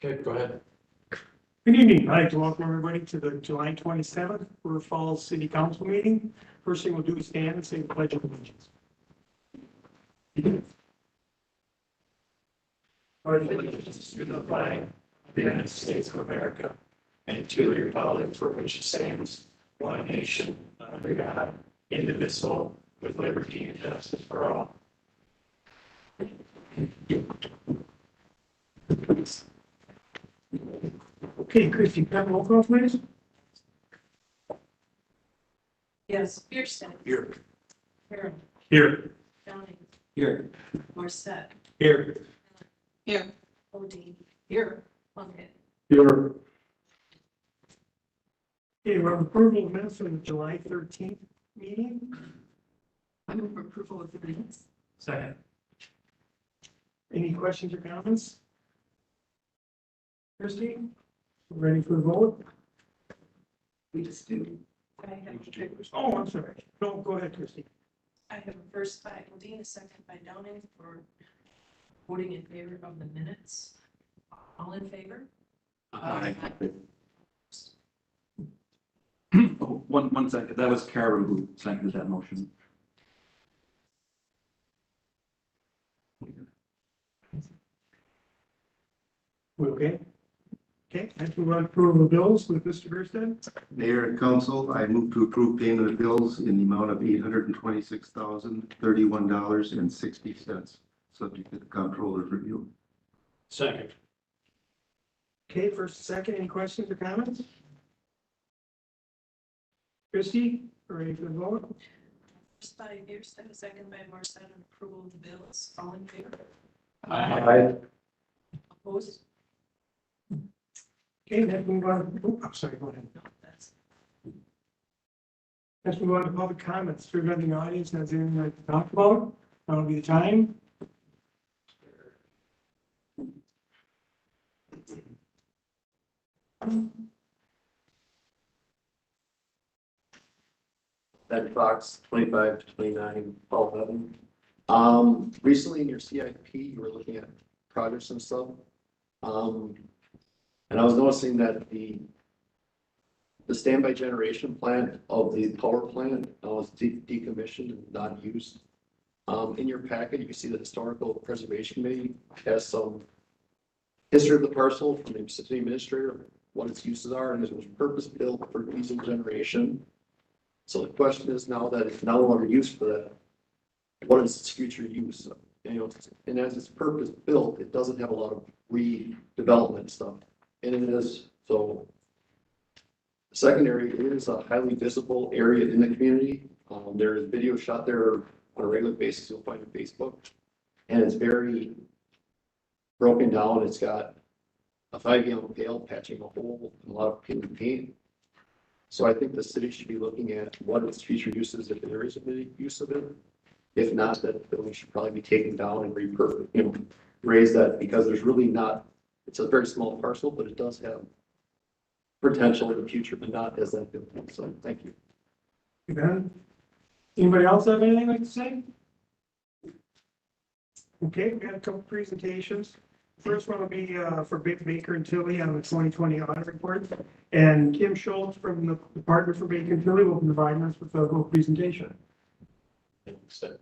Okay, go ahead. Good evening. I'd like to welcome everybody to the July 27th River Falls City Council meeting. First thing we'll do is stand and say the Pledge of Allegiance. Our allegiance to the flag of the United States of America and to the republic for which it stands, one nation, under God, indivisible, with liberty and justice for all. Okay, Christie, can I have a roll call, please? Yes, Pearson. Here. Carroll. Here. Downing. Here. Morset. Here. Here. Odie. Here. Plunkett. Here. Okay, we have approval of minutes from the July 13th meeting. I move for approval of the minutes. Second. Any questions or comments? Christie, ready for the vote? We just do. Oh, I'm sorry. No, go ahead, Christie. I have a first by Odie, a second by Downing for voting in favor of the minutes. All in favor? Aye. Oh, one second. That was Karen who seconded that motion. We okay? Okay, I move on approval of bills with Mr. Gerstead. Mayor and council, I move to approve payment of bills in the amount of $826,031.60, subject to the comptroller's review. Second. Okay, first and second, any questions or comments? Christie, ready for the vote? First by Pearson, a second by Morset on approval of the bills. All in favor? Aye. Opposed? Okay, let's move on. Oh, I'm sorry, go ahead. No, that's. Let's move on to public comments. If everybody in the audience has anything they'd like to talk about, that'll be the time. Ben Fox, 25 to 29, Paul Bevan. Recently in your CIP, you were looking at projects and stuff. And I was noticing that the standby generation plant of the power plant was decommissioned and not used. In your packet, you can see the Historical Preservation Committee has some history of the parcel from the city administrator, what its uses are, and it was purpose built for diesel generation. So the question is, now that it's no longer used for that, what is its future use? And as it's purpose built, it doesn't have a lot of redevelopment stuff. And it is, so secondary, it is a highly visible area in the community. There is video shot there on a regular basis, you'll find on Facebook. And it's very broken down. It's got a 5-gallon pail patching a hole and a lot of paint. So I think the city should be looking at what its future use is if there is a use of it. If not, that building should probably be taken down and repurposed, raise that, because there's really not, it's a very small parcel, but it does have potential in the future, but not as that building. So thank you. Ben, anybody else have anything like to say? Okay, we got a couple presentations. First one will be for Baker and Tilly on the 2020 audit report. And Kim Schultz from the Department for Baker and Tilly will be providing us with a little presentation. I'm sorry.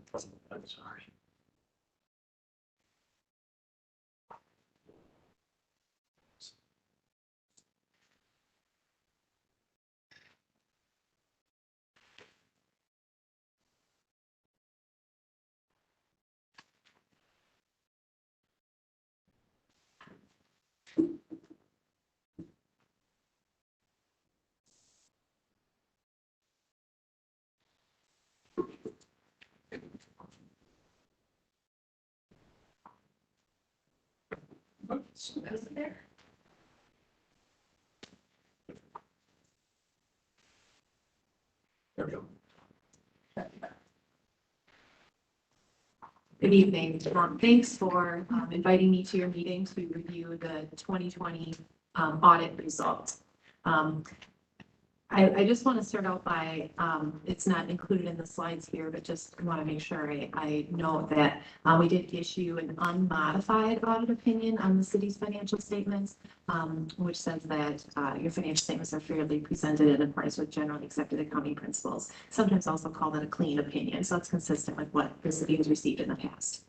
Oops, that was there. There we go. Good evening. Thanks for inviting me to your meeting to review the 2020 audit results. I just want to start out by, it's not included in the slides here, but just want to make sure I note that we did issue an unmodified audit opinion on the city's financial statements, which says that your financial statements are fairly presented in accordance with generally accepted accounting principles. Sometimes also called it a clean opinion, so it's consistent with what the city has received in the past.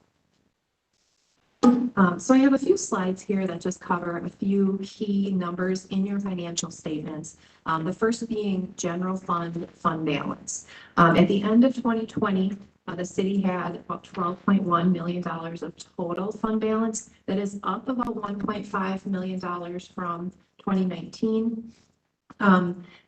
So I have a few slides here that just cover a few key numbers in your financial statements. The first being general fund balance. At the end of 2020, the city had about $12.1 million of total fund balance. That is up about $1.5 million from 2019.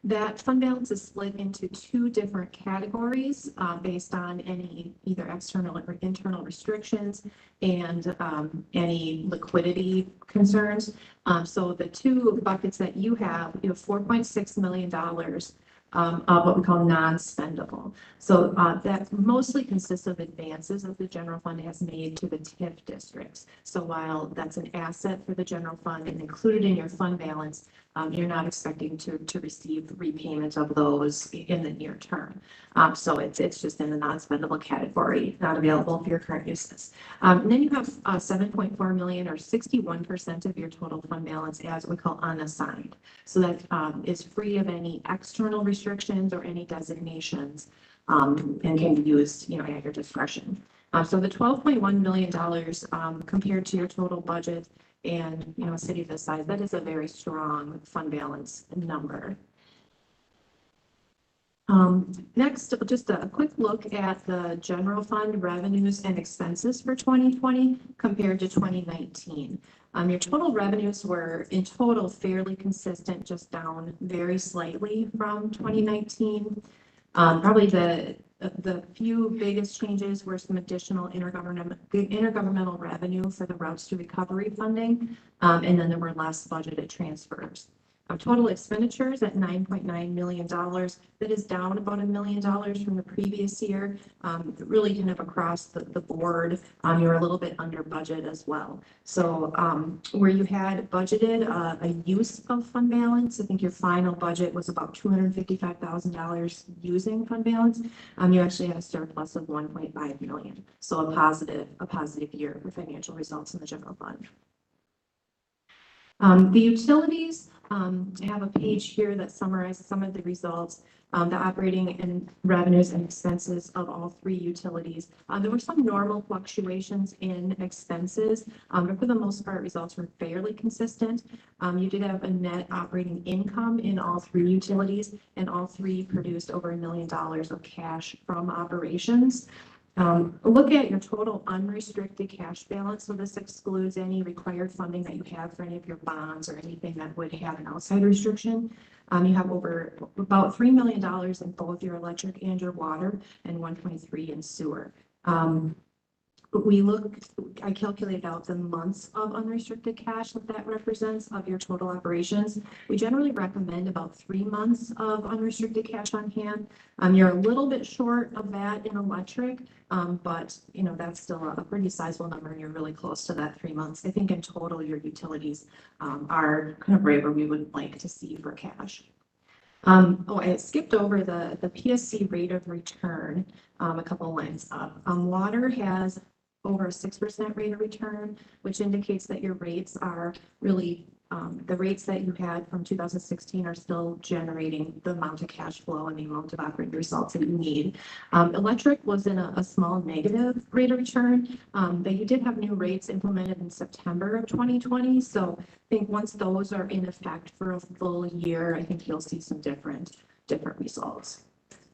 That fund balance is split into two different categories based on any either external or internal restrictions and any liquidity concerns. So the two buckets that you have $4.6 million of what we call non-spendable. So that mostly consists of advances that the general fund has made to the TIF districts. So while that's an asset for the general fund and included in your fund balance, you're not expecting to receive repayment of those in the near term. So it's just in the non-spendable category, not available for your current uses. And then you have 7.4 million or 61% of your total fund balance as what we call unassigned. So that is free of any external restrictions or any designations and can be used at your discretion. So the $12.1 million compared to your total budget and a city this size, that is a very strong fund balance number. Next, just a quick look at the general fund revenues and expenses for 2020 compared to 2019. Your total revenues were in total fairly consistent, just down very slightly from 2019. Probably the few biggest changes were some additional intergovernmental revenue for the routes to recovery funding, and then there were less budgeted transfers. Total expenditures at $9.9 million. That is down about $1 million from the previous year. Really kind of across the board, you're a little bit under budget as well. So where you had budgeted a use of fund balance, I think your final budget was about $255,000 using fund balance. You actually had a surplus of $1.5 million. So a positive year for financial results in the general fund. The utilities have a page here that summarizes some of the results, the operating and revenues and expenses of all three utilities. There were some normal fluctuations in expenses, but for the most part, results were fairly consistent. You did have a net operating income in all three utilities, and all three produced over $1 million of cash from operations. Look at your total unrestricted cash balance. So this excludes any required funding that you have for any of your bonds or anything that would have an outside restriction. You have over about $3 million in both your electric and your water, and 1.3 in sewer. I calculated out the months of unrestricted cash that represents of your total operations. We generally recommend about 3 months of unrestricted cash on hand. You're a little bit short of that in electric, but that's still a pretty sizable number, and you're really close to that 3 months. I think in total, your utilities are kind of right where we would like to see for cash. I skipped over the PSC rate of return a couple lines up. Water has over a 6% rate of return, which indicates that your rates are really, the rates that you had from 2016 are still generating the amount of cash flow and the amount of operating results that you need. Electric was in a small negative rate of return, but you did have new rates implemented in September of 2020. So I think once those are in effect for a full year, I think you'll see some different results.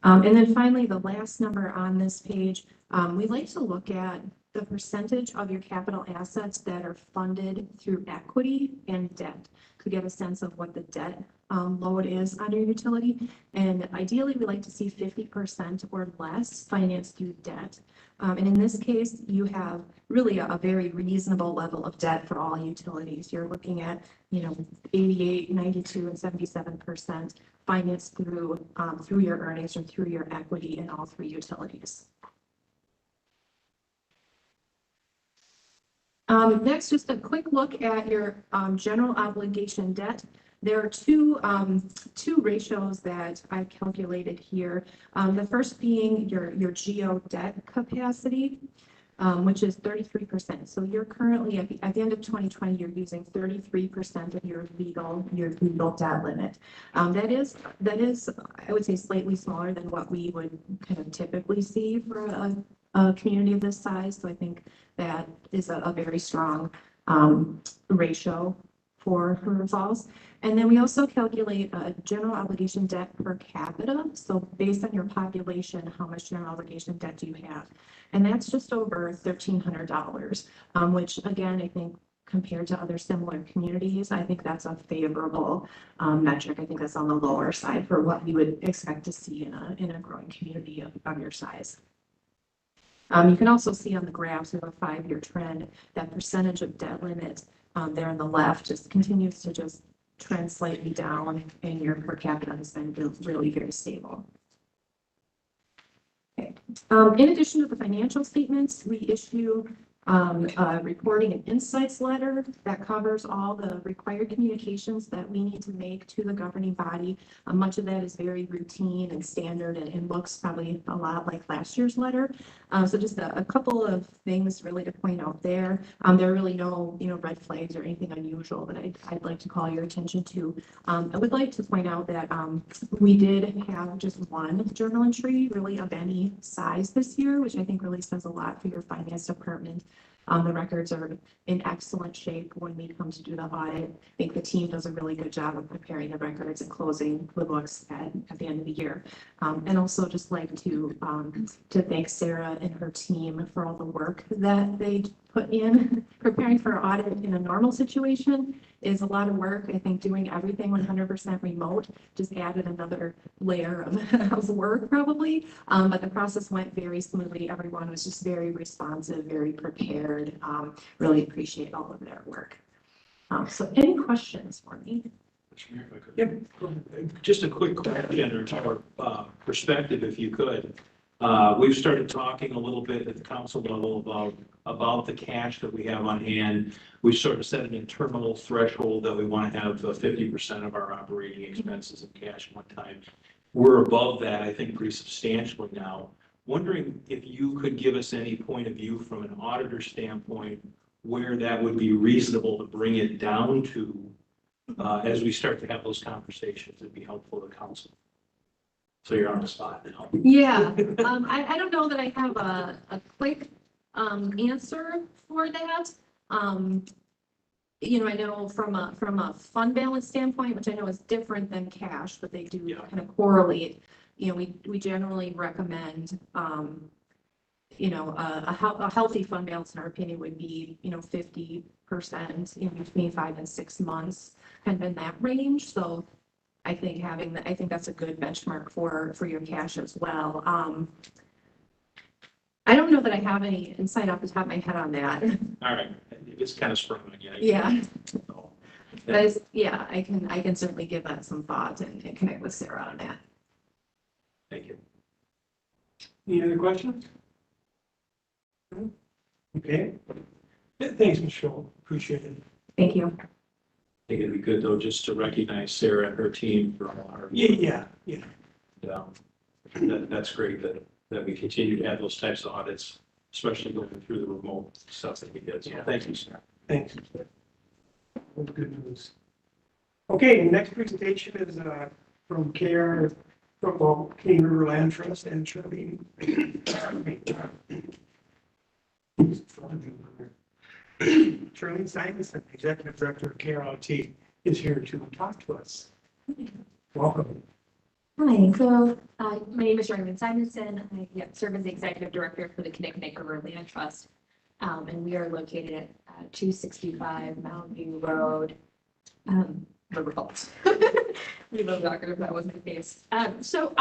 And then finally, the last number on this page, we like to look at the percentage of your capital assets that are funded through equity and debt to get a sense of what the debt load is on your utility. And ideally, we like to see 50% or less financed through debt. And in this case, you have really a very reasonable level of debt for all utilities. You're looking at, 88, 92, and 77% financed through your earnings or through your equity in all three utilities. Next, just a quick look at your general obligation debt. There are two ratios that I calculated here. The first being your geo debt capacity, which is 33%. So you're currently at the end of 2020, you're using 33% of your legal debt limit. That is, I would say, slightly smaller than what we would kind of typically see for a community of this size. So I think that is a very strong ratio for River Falls. And then we also calculate a general obligation debt per capita. So based on your population, how much general obligation debt do you have? And that's just over $1,300, which again, I think compared to other similar communities, I think that's a favorable metric. I think that's on the lower side for what you would expect to see in a growing community of your size. You can also see on the graphs of a 5-year trend, that percentage of debt limit there on the left just continues to just trend slightly down, and your per capita has been really very stable. Okay. In addition to the financial statements, we issue a reporting and insights letter that covers all the required communications that we need to make to the governing body. Much of that is very routine and standard and looks probably a lot like last year's letter. So just a couple of things really to point out there. There are really no red flags or anything unusual that I'd like to call your attention to. I would like to point out that we did have just one journal entry really of any size this year, which I think really says a lot for your finance department. The records are in excellent shape when we come to do the audit. I think the team does a really good job of preparing the records and closing the books at the end of the year. And also just like to thank Sarah and her team for all the work that they put in. Preparing for audit in a normal situation is a lot of work. I think doing everything 100% remote just added another layer of work probably. But the process went very smoothly. Everyone was just very responsive, very prepared. Really appreciate all of their work. So any questions for me? Yep. Just a quick question or perspective, if you could. We've started talking a little bit at the council level about the cash that we have on hand. We sort of set an internal threshold that we want to have 50% of our operating expenses in cash one time. We're above that, I think, pretty substantially now. Wondering if you could give us any point of view from an auditor standpoint where that would be reasonable to bring it down to as we start to have those conversations. It'd be helpful to council. So you're on the spot now. Yeah, I don't know that I have a quick answer for that. I know from a fund balance standpoint, which I know is different than cash, but they do kind of correlate. We generally recommend, a healthy fund balance in our opinion would be, 50%, between 5 and 6 months, kind of in that range. So I think I think that's a good benchmark for your cash as well. I don't know that I have any insight off the top of my head on that. All right, it's kind of sprung on you. Yeah. So, But I can certainly give that some thought and connect with Sarah on that. Thank you. Any other questions? Okay. Yeah, thanks, Michelle. Appreciate it. Thank you. I think it'd be good though, just to recognize Sarah and her team for all our. Yeah. That's great that we continue to have those types of audits, especially going through the remote stuff that we did. So thank you, Sarah. Thanks. That's good news. Okay, next presentation is from CARE, from Kinni River Land Trust and Charlene. Charlene Simonson, Executive Director of CARE IT, is here to talk to us. Welcome. Hi, so my name is Charlene Simonson. I serve as the Executive Director for the Kinni River Land Trust. And we are located at 265 Mountain View Road, River Falls. We love talking if that wasn't the case. So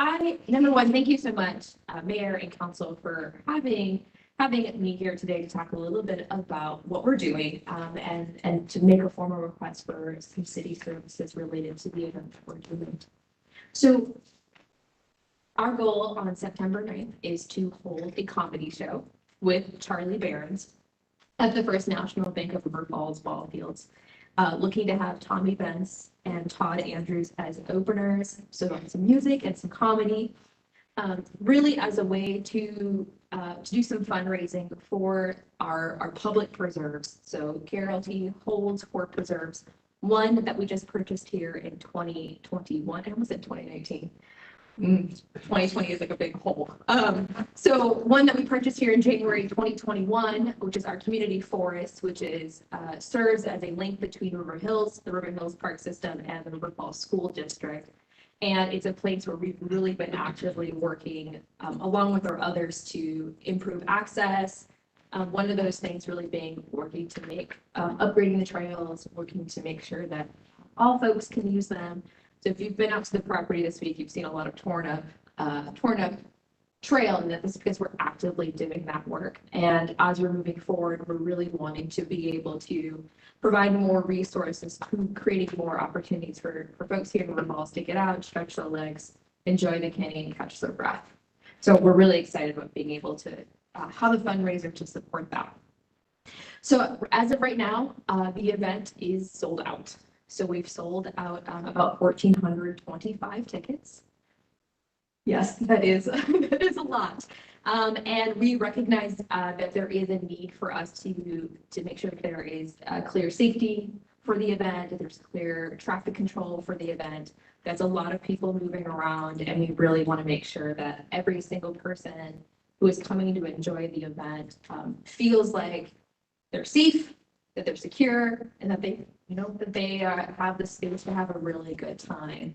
number one, thank you so much, Mayor and Council, for having me here today to talk a little bit about what we're doing and to make a formal request for some city services related to the event that we're doing. So our goal on September 9th is to hold a comedy show with Charlie Barons at the First National Bank of River Falls ball fields. looking to have Tommy Benz and Todd Andrews as openers. So some music and some comedy, really as a way to do some fundraising for our public preserves. So KRLT holds 4 preserves. One that we just purchased here in 2021, I almost said 2019. 2020 is like a big hole. So one that we purchased here in January 2021, which is our community forest, which is serves as a link between River Hills, the River Hills Park System, and the River Falls School District. And it's a place where we've really been actively working along with our others to improve access. One of those things really being working to make upgrading the trails, working to make sure that all folks can use them. So if you've been out to the property this week, you've seen a lot of torn up trail, and that's because we're actively doing that work. And as we're moving forward, we're really wanting to be able to provide more resources, creating more opportunities for folks here in River Falls to get out, stretch their legs, enjoy the Kinni, and catch their breath. So we're really excited about being able to have a fundraiser to support that. So as of right now, the event is sold out. So we've sold out about 1,425 tickets. Yes, that is a lot. And we recognize that there is a need for us to make sure that there is clear safety for the event, that there's clear traffic control for the event. There's a lot of people moving around, and we really want to make sure that every single person who is coming to enjoy the event feels like they're safe, that they're secure, and that they have the space to have a really good time.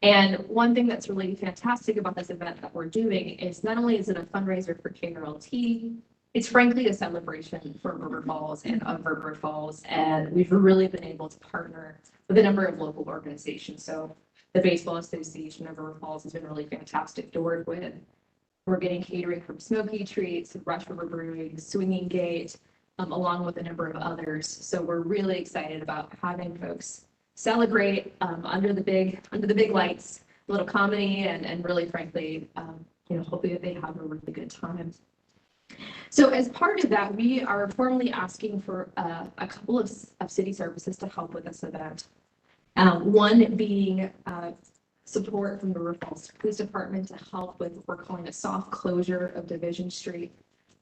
And one thing that's really fantastic about this event that we're doing is not only is it a fundraiser for KRLT, it's frankly a celebration for River Falls and of River Falls. And we've really been able to partner with a number of local organizations. So the Baseball Association of River Falls has been really fantastic to work with. We're getting catering from Smoky Treats, Rush River Brewing, Swinging Gate, along with a number of others. So we're really excited about having folks celebrate under the big lights, a little comedy, and really frankly, hopefully that they have a really good time. So as part of that, we are formally asking for a couple of city services to help with this event. One being support from the River Falls Police Department to help with what we're calling a soft closure of Division Street.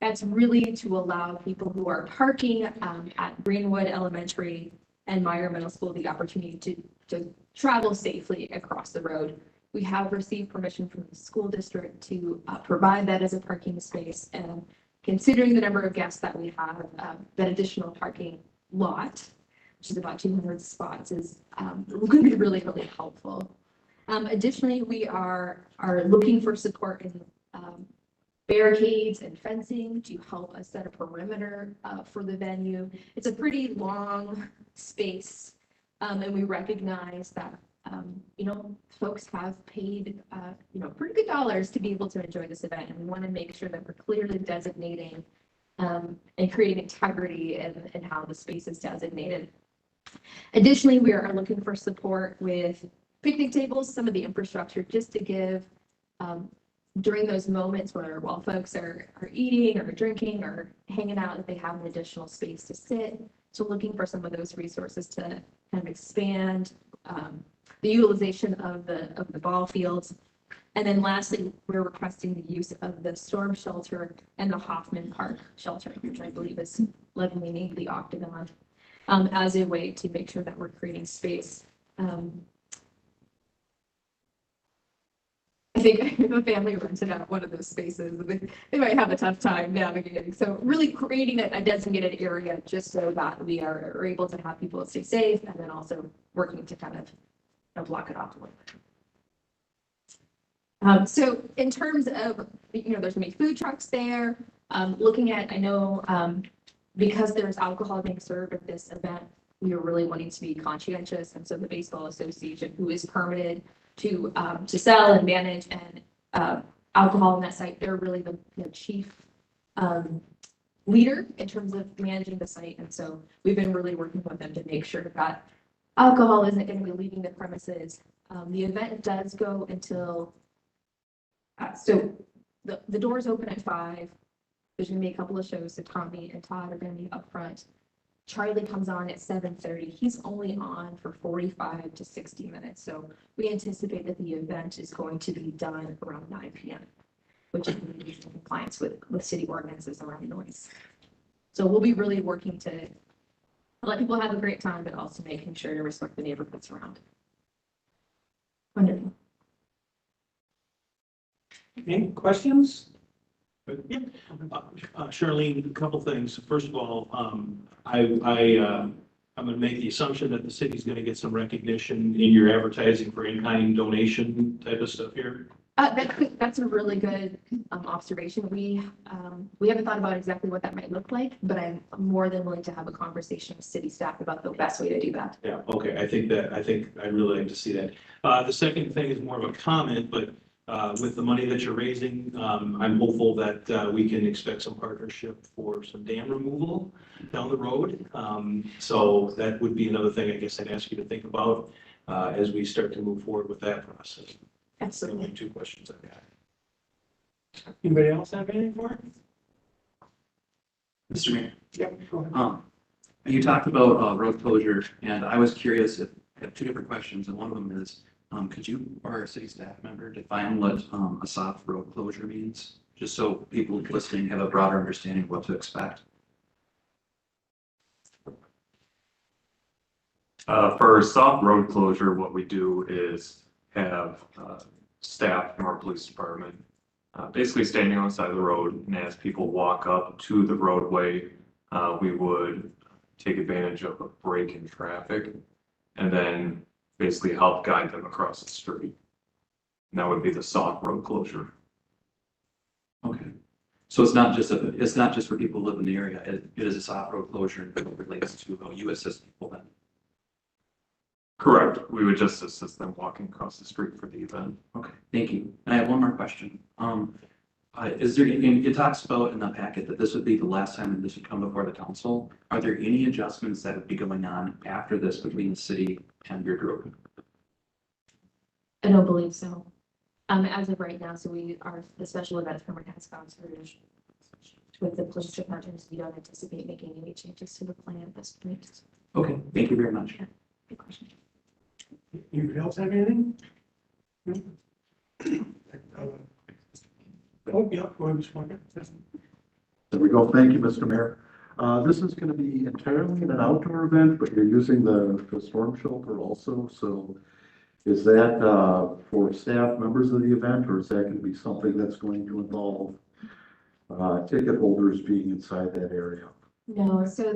That's really to allow people who are parking at Greenwood Elementary and Meyer Middle School the opportunity to travel safely across the road. We have received permission from the school district to provide that as a parking space, and considering the number of guests that we have, that additional parking lot, which is about 200 spots, is going to be really, really helpful. Additionally, we are looking for support in barricades and fencing to help us set a perimeter for the venue. It's a pretty long space, and we recognize that folks have paid pretty good dollars to be able to enjoy this event, and we want to make sure that we're clearly designating and creating integrity in how the space is designated. Additionally, we are looking for support with picnic tables, some of the infrastructure, just to give during those moments while folks are eating or drinking or hanging out, that they have an additional space to sit. So looking for some of those resources to kind of expand the utilization of the ball fields. And then lastly, we're requesting the use of the storm shelter and the Hoffman Park shelter, which I believe is lovingly named the Octagon, as a way to make sure that we're creating space. I think if a family rented out one of those spaces, they might have a tough time navigating. So really creating a designated area just so that we are able to have people stay safe, and then also working to kind of block it off a little bit. So in terms of, there's gonna be food trucks there. Looking at, I know because there's alcohol being served at this event, we are really wanting to be conscientious. And so the Baseball Association, who is permitted to sell and manage and alcohol on that site, they're really the chief leader in terms of managing the site. And so we've been really working with them to make sure that alcohol isn't going to be leaving the premises. The event does go until, so the doors open at 5. There's going to be a couple of shows, so Tommy and Todd are going to be up front. Charlie comes on at 7:30. He's only on for 45 to 60 minutes. So we anticipate that the event is going to be done around 9 p.m., which is in compliance with city ordinances around noise. So we'll be really working to let people have a great time, but also making sure to respect the neighborhoods around. Wonderful. Any questions? Charlene, a couple things. First of all, I'm going to make the assumption that the city's going to get some recognition in your advertising for in-kind donation type of stuff here. That's a really good observation. We haven't thought about exactly what that might look like, but I'm more than willing to have a conversation with city staff about the best way to do that. Yeah, okay. I think I'd really like to see that. The second thing is more of a comment, but with the money that you're raising, I'm hopeful that we can expect some partnership for some dam removal down the road. So that would be another thing I guess I'd ask you to think about as we start to move forward with that process. Absolutely. Only two questions I've got. Anybody else have anything for it? Mr. Mayor, Yep, go ahead. you talked about road closure, and I was curious if, I have two different questions, and one of them is, could you or a city staff member define what a soft road closure means? Just so people listening have a broader understanding of what to expect. For soft road closure, what we do is have staff from our police department basically standing on the side of the road, and as people walk up to the roadway, we would take advantage of a break in traffic and then basically help guide them across the street. And that would be the soft road closure. Okay. So it's not just for people who live in the area. It is a soft road closure and it relates to how you assist people then. Correct. We would just assist them walking across the street for the event. Okay, thank you. And I have one more question. Is there, it talks about in the packet that this would be the last time that this would come before the council. Are there any adjustments that would be going on after this between the city and your group? I don't believe so. As of right now, so the special events permit has gone through with the police departments. We don't anticipate making any changes to the plan at this point. Okay, thank you very much. Good question. Anybody else have anything? No? Oh, yeah, go ahead, Mr. Plunkett. There we go. Thank you, Mr. Mayor. This is going to be entirely an outdoor event, but you're using the storm shelter also. So is that for staff members of the event, or is that going to be something that's going to involve ticket holders being inside that area? No, so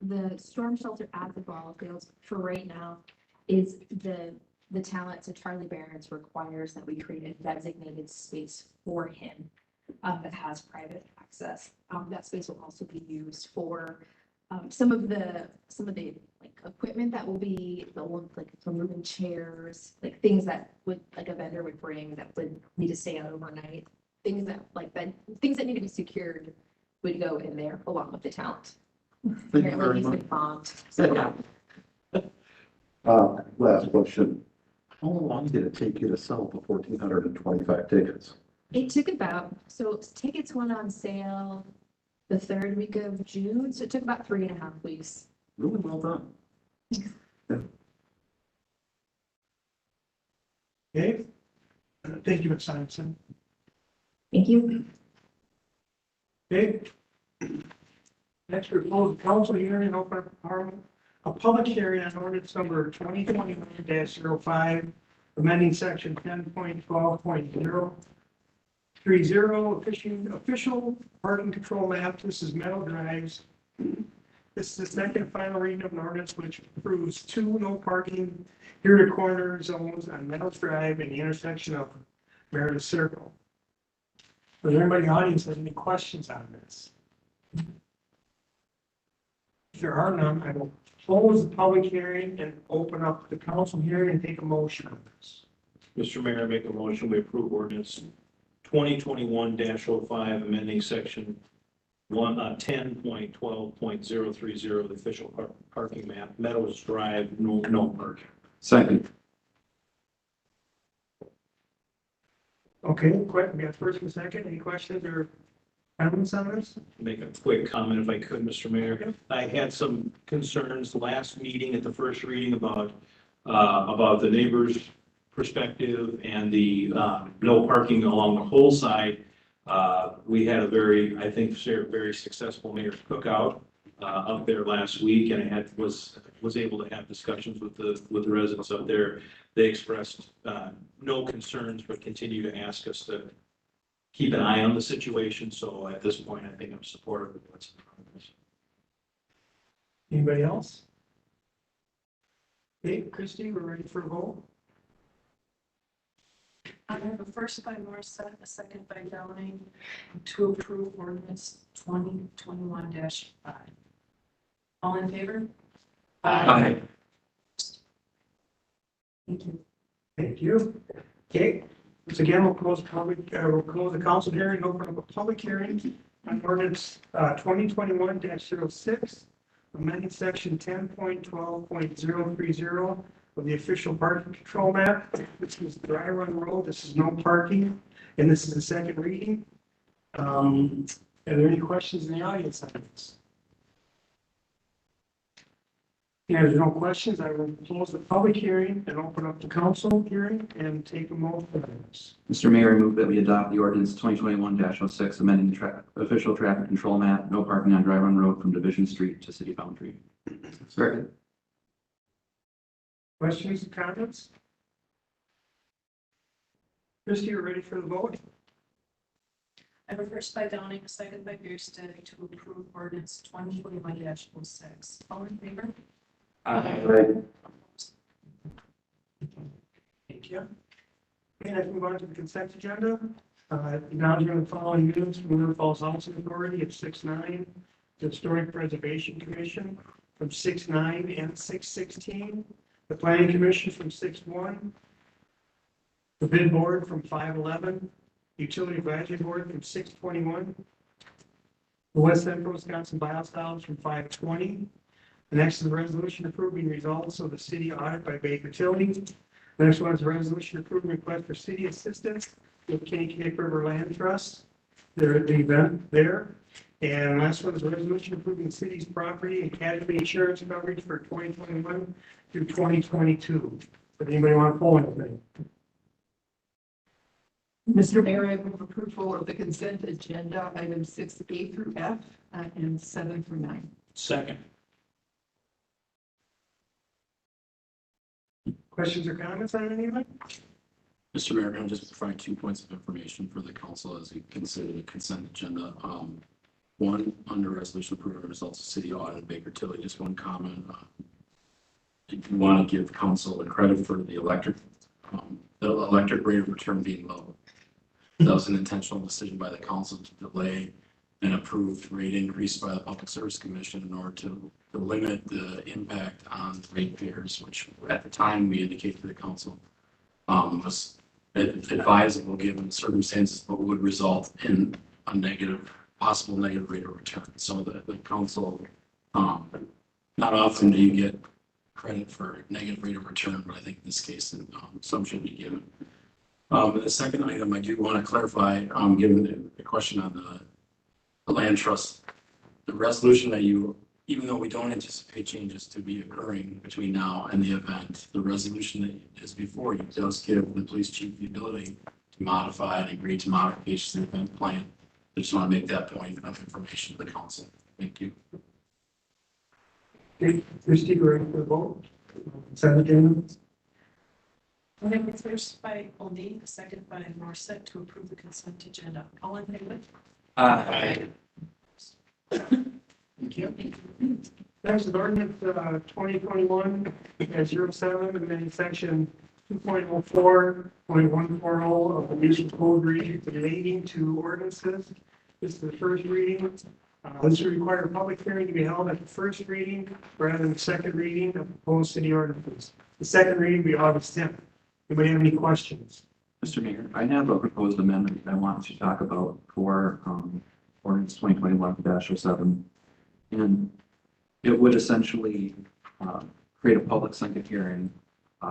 the storm shelter at the ball fields for right now is the talent. So Charlie Barron's requires that we create a designated space for him that has private access. That space will also be used for some of the like equipment that will be like for moving chairs, like things that would like a vendor would bring that would need to stay out overnight. Things that need to be secured would go in there along with the talent. Thank you very He's much. been bombed. So yeah. Last question. How long did it take you to sell the 1,425 tickets? It took so tickets went on sale the third week of June, so it took about 3.5 weeks. Really well done. Okay. Thank you, Ms. Simonson. Thank you. Okay. Next, we close the council hearing, open a public hearing on ordinance number 2021-05, amending section 10.12.030, official parking control map. This is Meadows Drives. This is the second and final reading of an ordinance which approves 2 no parking rear to corner zones on Meadows Drive and the intersection of Meredith Circle. Does anybody in the audience have any questions on this? If there are none, I will close the public hearing and open up the council hearing and take a motion on this. Mr. Mayor, I make a motion, we approve ordinance 2021-05, amending section 10.12.030, the official parking map, Meadows Drive, no parking. Second. Okay, we got first and second. Any questions or Comments on this? Make a quick comment if I could, Mr. Mayor. I had some concerns last meeting at the first reading about the neighbors' perspective and the, no parking along the whole side. We had a very, I think, very successful mayor's cookout, up there last week, and I was able to have discussions with the residents up there. They expressed, no concerns, but continue to ask us to keep an eye on the situation. So at this point, I think I'm supportive of what's in front of us. Anybody else? Okay, Christie, we're ready for a vote. I have a first by Morissette, a second by Downing, to approve ordinance 2021-5. All in favor? Aye. Thank you. Thank you. Okay, once again, we'll close the council hearing, open up a public hearing on ordinance 2021-06, amending section 10.12.030 of the official parking control map. This is dry run road. This is no parking, and this is the second reading. Are there any questions in the audience on this? Yeah, there's no questions. I will close the public hearing and open up the council hearing and take a motion for this. Mr. Mayor, I move that we adopt the ordinance 2021-06, amending the official traffic control map, no parking on Dry Run Road from Division Street to city boundary. Second. Questions, comments? Christie, you ready for the vote? I have a first by Downing, a second by Bierstadt to approve ordinance 2021-06. All in favor? Thank you. Okay, let's move on to the consent agenda. Acknowledging the following minutes from River Falls Housing Authority at 6/9, the Historic Preservation Commission from 6/9 and 6/16, the Planning Commission from 6/1, the Bid Board from 5/11, Utility Advisory Board from 6/21, the West Central Wisconsin Biostyles from 5/20. The next is a resolution approving results of the city audit by Baker Tilly. The next one is a resolution approving request for city assistance with Kinni River Land Trust. They're at the event there. And last one is a resolution approving the city's property and casualty insurance coverage for 2021 through 2022. Does anybody want to pull anything? Mr. Mayor, I move approval of the consent agenda, items 6A through F, and 7 through 9. Second. Questions or comments on any of it? Mr. Mayor, I'm just providing 2 points of information for the council as you consider the consent agenda. One, under resolution approving results of city audit Baker Tilly, just one comment. If you want to give council the credit for the electric rate of return being low. That was an intentional decision by the council to delay an approved rate increase by the Public Service Commission in order to limit the impact on ratepayers, which at the time we indicated to the council was advisable given the circumstances, but would result in a possible negative rate of return. So the council, not often do you get credit for negative rate of return, but I think in this case, some should be given. The second item I do want to clarify, given the question on the land trust, the resolution that even though we don't anticipate changes to be occurring between now and the event, the resolution that is before you does give the police chief the ability to modify and agree to modifications to the event plan. I just want to make that point of information to the council. Thank you. Okay, Christie, ready for the vote? Consent agenda. I have a first by Oldine, a second by Morissette to approve the consent agenda. All in favor? Aye. Thank you. Next is ordinance 2021-07, amending section 2.04.140 of the municipal code relating to ordinances. This is the first reading. This will require a public hearing to be held at the first reading rather than the second reading of proposed city ordinances. The second reading will be August 10th. Anybody have any questions? Mr. Mayor, I have a proposed amendment I want to talk about for ordinance 2021-07. And it would essentially create a public second hearing,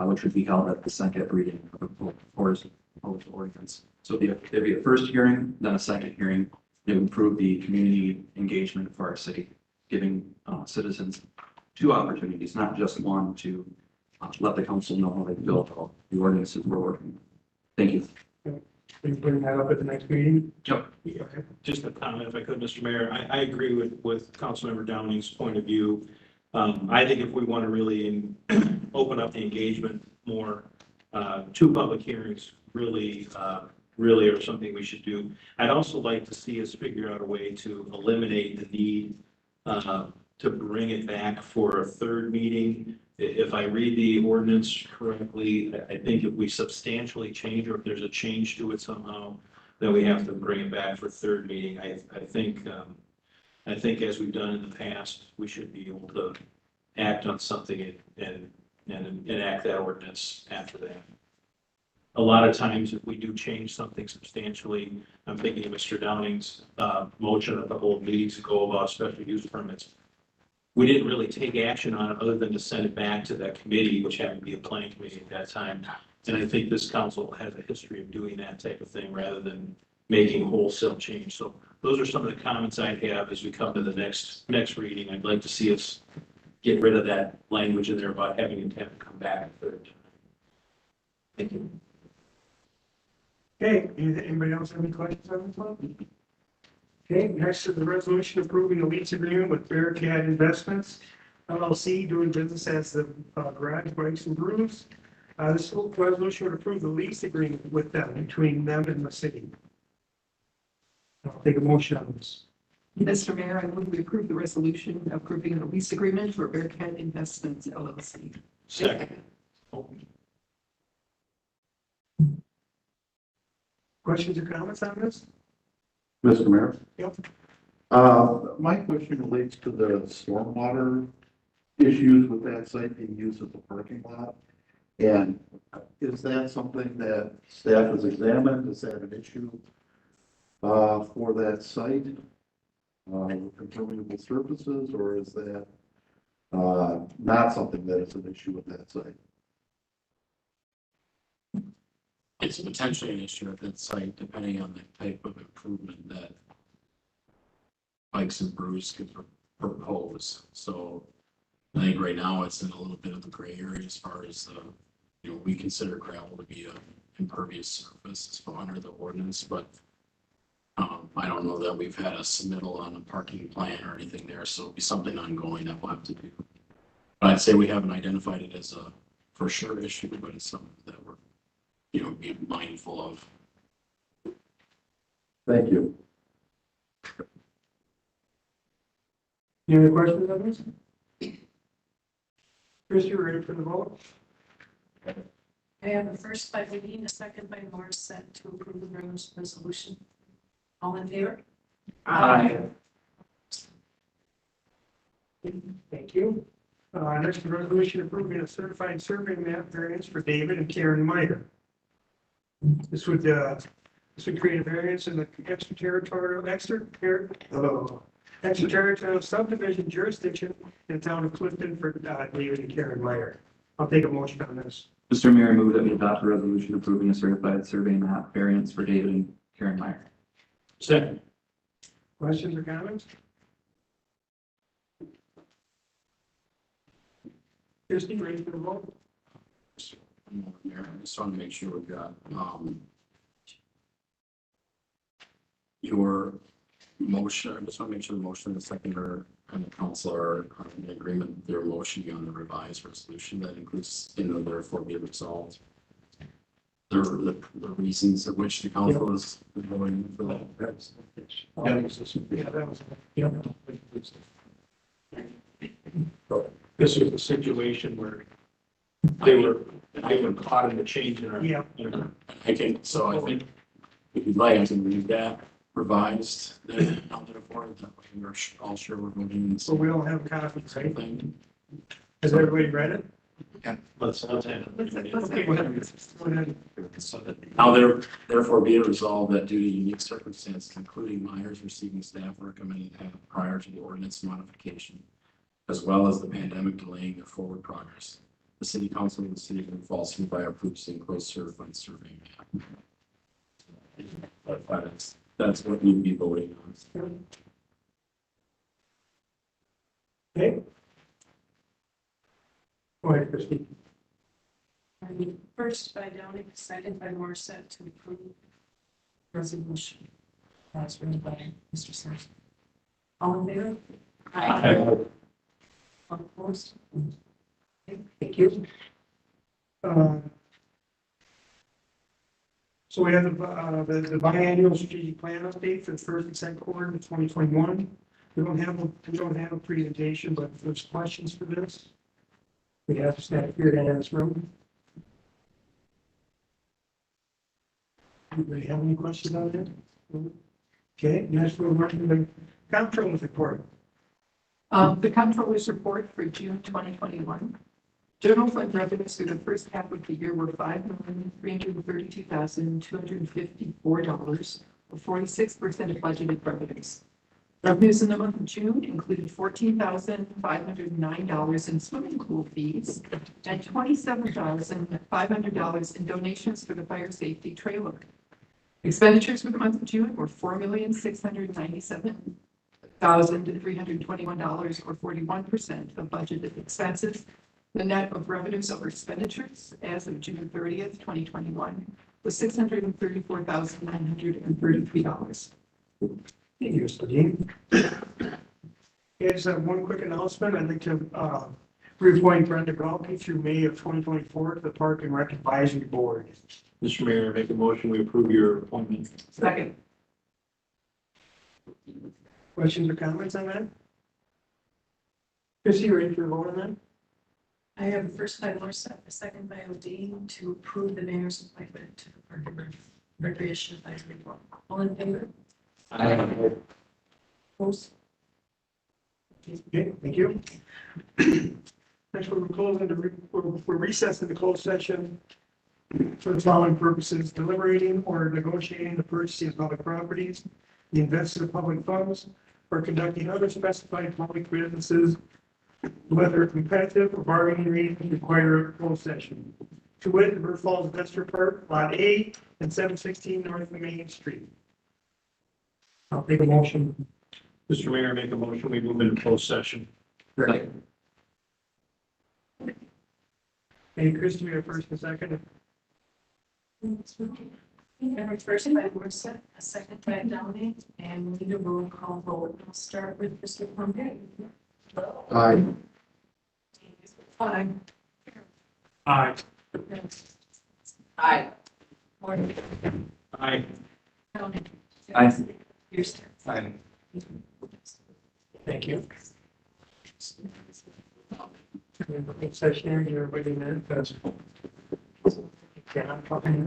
which would be held at the second reading of the proposed ordinance. So there'd be a first hearing, then a second hearing improve the community engagement for our city, giving citizens two opportunities, not just one, to let the council know how they feel about the ordinances we're working. Thank you. We can bring that up at the next meeting. Yep. Yeah. Just a comment, if I could, Mr. Mayor, I agree with Councilmember Downing's point of view. I think if we want to really open up the engagement more, two public hearings really are something we should do. I'd also like to see us figure out a way to eliminate the need to bring it back for a third meeting. If I read the ordinance correctly, I think if we substantially change, or if there's a change to it somehow, then we have to bring it back for third meeting. I think as we've done in the past, we should be able to act on something and enact that ordinance after that. A lot of times, if we do change something substantially, I'm thinking of Mr. Downing's motion a couple of meetings ago about special use permits. We didn't really take action on it other than to send it back to that committee, which happened to be a planning committee at that time. And I think this council has a history of doing that type of thing rather than making wholesale change. So those are some of the comments I have as we come to the next reading. I'd like to see us get rid of that language in there about having intent to come back a third time. Thank you. Okay, anybody else have any questions on this one? Okay, next is the resolution approving a lease agreement with Bearcat Investments LLC doing business as the Garage Bikes Brews. This whole resolution would approve the lease agreement with them, between them and the city. I'll take a motion on this. Mr. Mayor, I move we approve the resolution approving the lease agreement for Bearcat Investments LLC. Second. Questions or comments on this? Mr. Mayor? Yep. My question relates to the stormwater issues with that site being used as a parking lot. And is that something that staff has examined? Is that an issue for that site? With impermeable surfaces, or is that not something that is an issue with that site? It's potentially an issue at that site, depending on the type of improvement that Bikes and Brews could propose. So I think right now it's in a little bit of a gray area as far as we consider gravel to be an impervious surface under the ordinance, but I don't know that we've had a submittal on a parking plan or anything there, so it'll be something ongoing that we'll have to do. But I'd say we haven't identified it as a for sure issue, but it's something that we're be mindful of. Thank you. Any other questions on this? Chris, you ready for the vote? I have a first by Vivian, a second by Morissette to approve the resolution. All in favor? Aye. Thank you. Next, the resolution approving a certified survey map variance for David and Karen Meyer. This would create a variance in the extraterritorial subdivision jurisdiction in the town of Clifton for David and Karen Meyer. I'll take a motion on this. Mr. Mayor, I move that we adopt a resolution approving a certified survey map variance for David and Karen Meyer. Second. Questions or comments? Christie, ready for the vote? Mayor, I just want to make sure we've got your motion. I just want to make sure the motion and the seconder and the council are in agreement with their motion on the revised resolution that includes, therefore be resolved. The reasons at which the council is going for that. This was a situation where they were caught in the change in our. Yeah. I think if you'd like, I can read that revised out there for it. That way we're all sure we're moving in. So we all have copies, right? Thing. Has everybody read it? Let's have it. Okay, go ahead. Now therefore be it resolved that due to unique circumstances, including Myers receiving staff recommended prior to the ordinance modification, as well as the pandemic delaying their forward progress, the city council of the city of New Falls hereby approves the enclosed certified survey map. That's what you'd be voting on. Okay. Go ahead, Christie. First by Downing, second by Morissette to approve resolution as written by Mr. Simpson. All in favor? All opposed? Okay, Thank you. So we have the biannual strategic plan update for the first and second quarter of 2021. We don't have a presentation, but if there's questions for this, we have staff here to answer them. Anybody have any questions on that? Okay, next we'll work on the comptroller's report. The comptroller's report for June 2021. General fund revenues through the first half of the year were $5,332,254, or 46% of budgeted revenues. Revenues in the month of June included $14,509 in swimming pool fees and $27,500 in donations for the fire safety trailer. Expenditures for the month of June were $4,697,321, or 41% of budgeted expenses. The net of revenues over expenditures as of June 30th, 2021 was $634,933. Thank you, Mr. Dean. I just have one quick announcement. I'd like to reappoint Brenda Galkey through May of 2024 to the Park and Rec Advisory Board. Mr. Mayor, make a motion, we approve your appointment. Second. Questions or comments on that? Chrissy, ready for a vote on that? I have a first by Morissette, a second by O'Dean to approve the mayor's appointment to the Park and Recreation Advisory Board. All in favor? Opposed? Okay, thank you. Next, we're recessing the closed session for the following purposes: deliberating or negotiating the purchasing of public properties, the investment of public funds, or conducting other specified public businesses, whether competitive or bargaining reasons require a closed session. To wit, the River Falls Industrial Park, Lot A, and 716 North Main Street. I'll take a motion. Mr. Mayor, make a motion, we move into closed session. Hey, Chris, do we have first and second? Member first by Morissette, a second by Downing, and we need a roll call vote. I'll start with Mr. Pompey. Aye. Aye. Aye. Aye. Morton. Aye. Downing. Aye. Houston. Aye. Thank you. Session, everybody in there.